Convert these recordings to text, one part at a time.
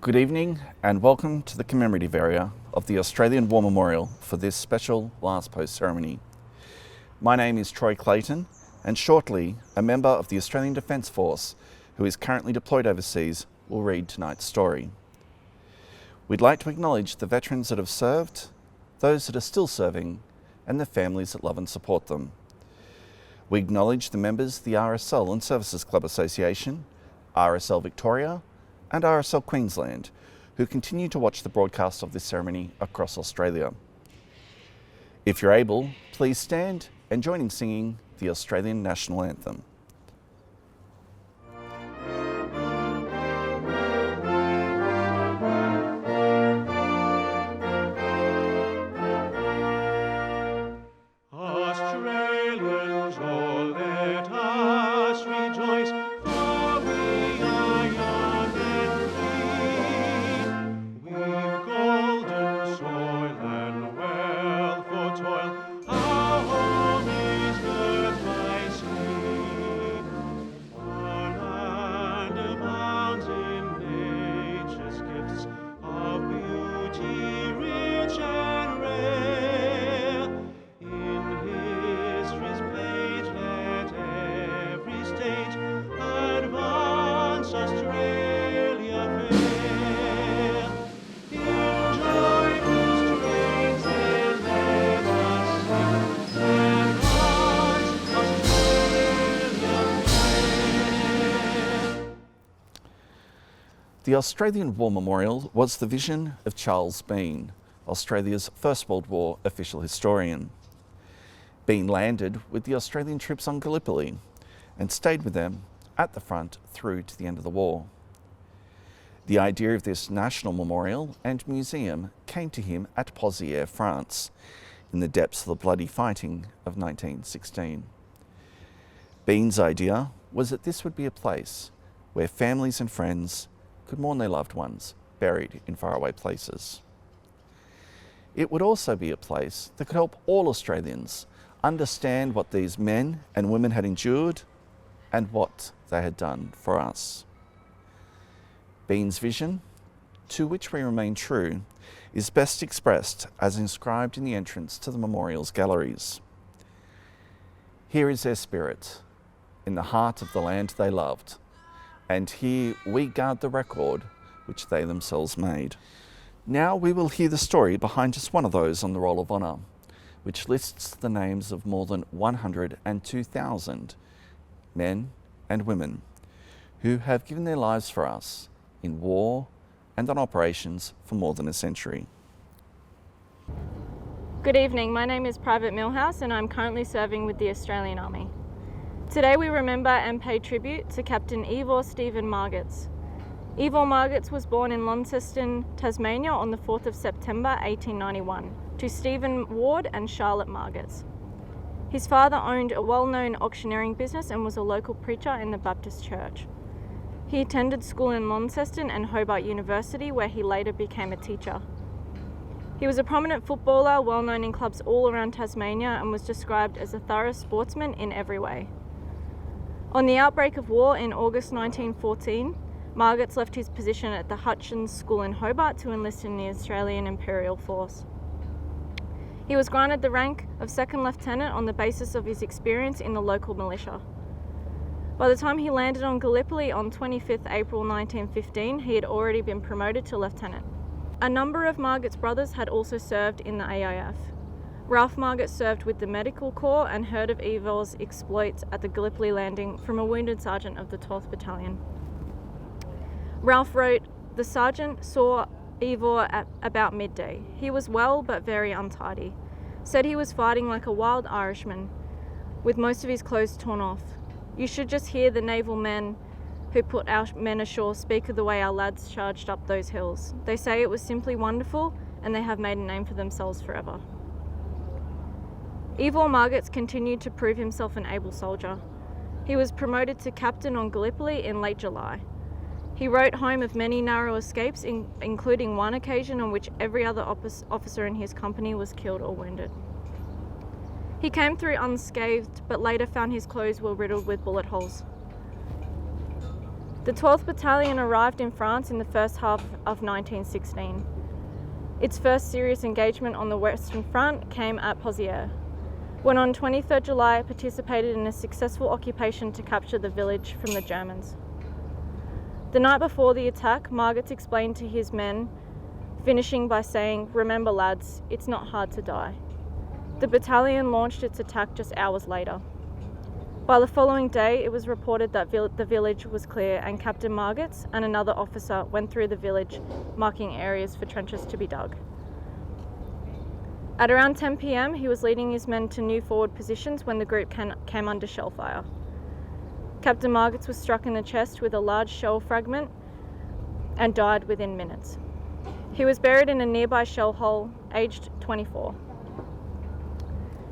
Good evening and welcome to the commemorative area of the Australian War Memorial for this special last post ceremony. My name is Troy Clayton and shortly a member of the Australian Defence Force who is currently deployed overseas will read tonight's story. We'd like to acknowledge the veterans that have served, those that are still serving and the families that love and support them. We acknowledge the members of the RSL and Services Club Association, RSL Victoria and RSL Queensland, who continue to watch the broadcast of this ceremony across Australia. If you're able, please stand and join in singing the Australian National Anthem. Australians, oh, let us rejoice, for we are young and free. We've golden soil and wealth for toil, our home is birth by sea. Our land abounds in nature's gifts of beauty rich and rare. In history's page let every stage advance Australia fair. In joyful strains then let us sing, advance Australia fair. The Australian War Memorial was the vision of Charles Bean, Australia's First World War official historian. Bean landed with the Australian troops on Gallipoli and stayed with them at the front through to the end of the war. The idea of this national memorial and museum came to him at Pozières, France, in the depths of the bloody fighting of 1916. Bean's idea was that this would be a place where families and friends could mourn their loved ones buried in faraway places. It would also be a place that could help all Australians understand what these men and women had endured and what they had done for us. Bean's vision, to which we remain true, is best expressed as inscribed in the entrance to the memorial's galleries. Here is their spirit, in the heart of the land they loved, and here we guard the record which they themselves made. Now we will hear the story behind just one of those on the Roll of Honour, which lists the names of more than 102,000 men and women who have given their lives for us in war and on operations for more than a century. Good evening, my name is Private Millhouse and I'm currently serving with the Australian Army. Today we remember and pay tribute to Captain Ivor Stephen Margetts. Ivor Margetts was born in Launceston, Tasmania on the 4th of September 1891 to Stephen Ward and Charlotte Margetts. His father owned a well-known auctioneering business and was a local preacher in the Baptist church. He attended school in Launceston and Hobart University, where he later became a teacher. He was a prominent footballer, well known in clubs all around Tasmania, and was described as a thorough sportsman in every way. On the outbreak of war in August 1914, Margetts left his position at the Hutchins School in Hobart to enlist in the Australian Imperial Force. He was granted the rank of second lieutenant on the basis of his experience in the local militia. By the time he landed on Gallipoli on 25th April 1915, he had already been promoted to lieutenant. A number of Margetts' brothers had also served in the AIF. Ralph Margetts served with the Medical Corps and heard of Ivor's exploits at the Gallipoli landing from a wounded sergeant of the 12th Battalion. Ralph wrote, "The sergeant saw Ivor at about midday. He was well but very untidy. Said he was fighting like a wild Irishman, with most of his clothes torn off. You should just hear the naval men who put our men ashore speak of the way our lads charged up those hills. They say it was simply wonderful and they have made a name for themselves forever." Ivor Margetts continued to prove himself an able soldier. He was promoted to captain on Gallipoli in late July. He wrote home of many narrow escapes, including one occasion on which every other officer in his company was killed or wounded. He came through unscathed, but later found his clothes were riddled with bullet holes. The 12th Battalion arrived in France in the first half of 1916. Its first serious engagement on the Western Front came at Pozieres, when on 23rd July it participated in a successful occupation to capture the village from the Germans. The night before the attack, Margetts explained to his men, finishing by saying, "Remember lads, it's not hard to die." The battalion launched its attack just hours later. By the following day, it was reported that the village was clear, and Captain Margetts and another officer went through the village, marking areas for trenches to be dug. At around 10 p.m, he was leading his men to new forward positions when the group came under shell fire. Captain Margetts was struck in the chest with a large shell fragment and died within minutes. He was buried in a nearby shell hole, aged 24.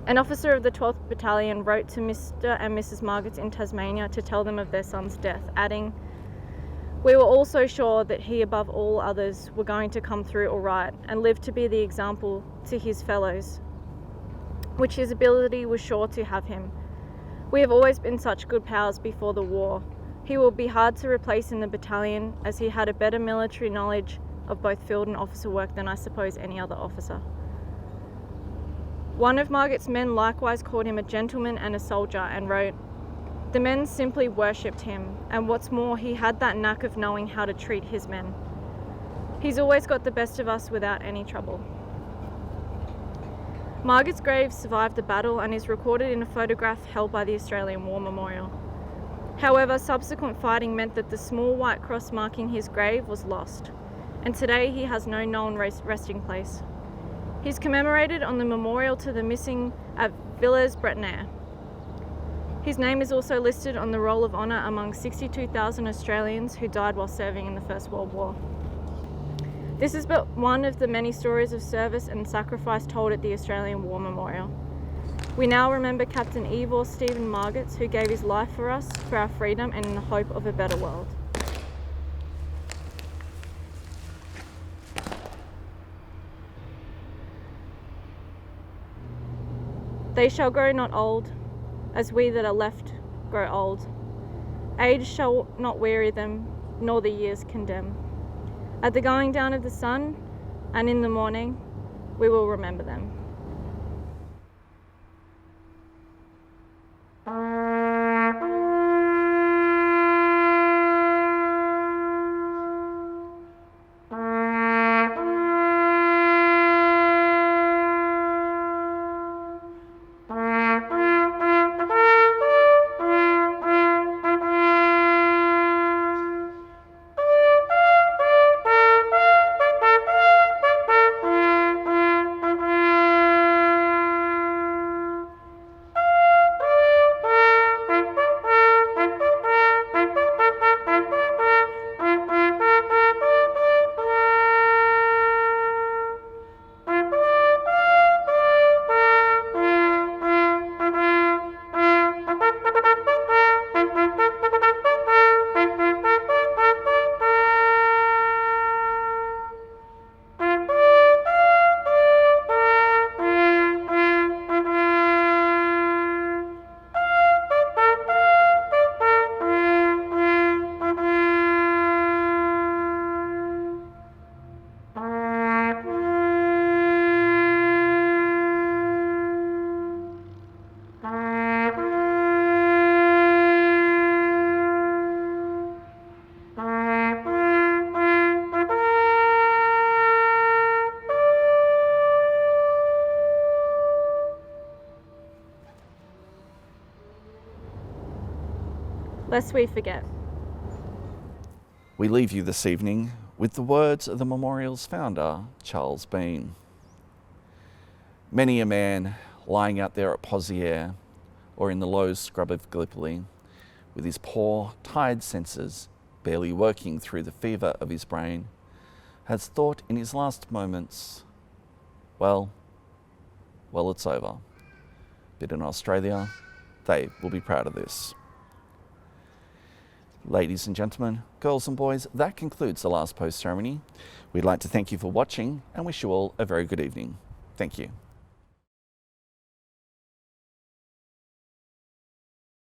An officer of the 12th Battalion wrote to Mr. and Mrs. Margetts in Tasmania to tell them of their son's death, adding, "We were all so sure that he, above all others, were going to come through all right and live to be the example to his fellows, which his ability was sure to have him. We have always been such good pals before the war. He will be hard to replace in the battalion, as he had a better military knowledge of both field and officer work than I suppose any other officer." One of Margetts' men likewise called him a gentleman and a soldier and wrote, "The men simply worshipped him, and what's more, he had that knack of knowing how to treat his men. He's always got the best of us without any trouble." Margetts' grave survived the battle and is recorded in a photograph held by the Australian War Memorial. However, subsequent fighting meant that the small white cross marking his grave was lost, and today he has no known resting place. He's commemorated on the memorial to the missing at Villers-Bretonneux. His name is also listed on the Roll of Honour among 62,000 Australians who died while serving in the First World War. This is but one of the many stories of service and sacrifice told at the Australian War Memorial. We now remember Captain Ivor Stephen Margetts, who gave his life for us, for our freedom and in the hope of a better world. They shall grow not old, as we that are left grow old. Age shall not weary them, nor the years condemn. At the going down of the sun, and in the morning, we will remember them. Lest we forget. We leave you this evening with the words of the memorial's founder, Charles Bean. Many a man lying out there at Pozieres or in the low scrub of Gallipoli, with his poor, tired senses barely working through the fever of his brain, has thought in his last moments, well, it's over. But in Australia, they will be proud of this. Ladies and gentlemen, girls and boys, that concludes the last post ceremony. We'd like to thank you for watching and wish you all a very good evening. Thank you.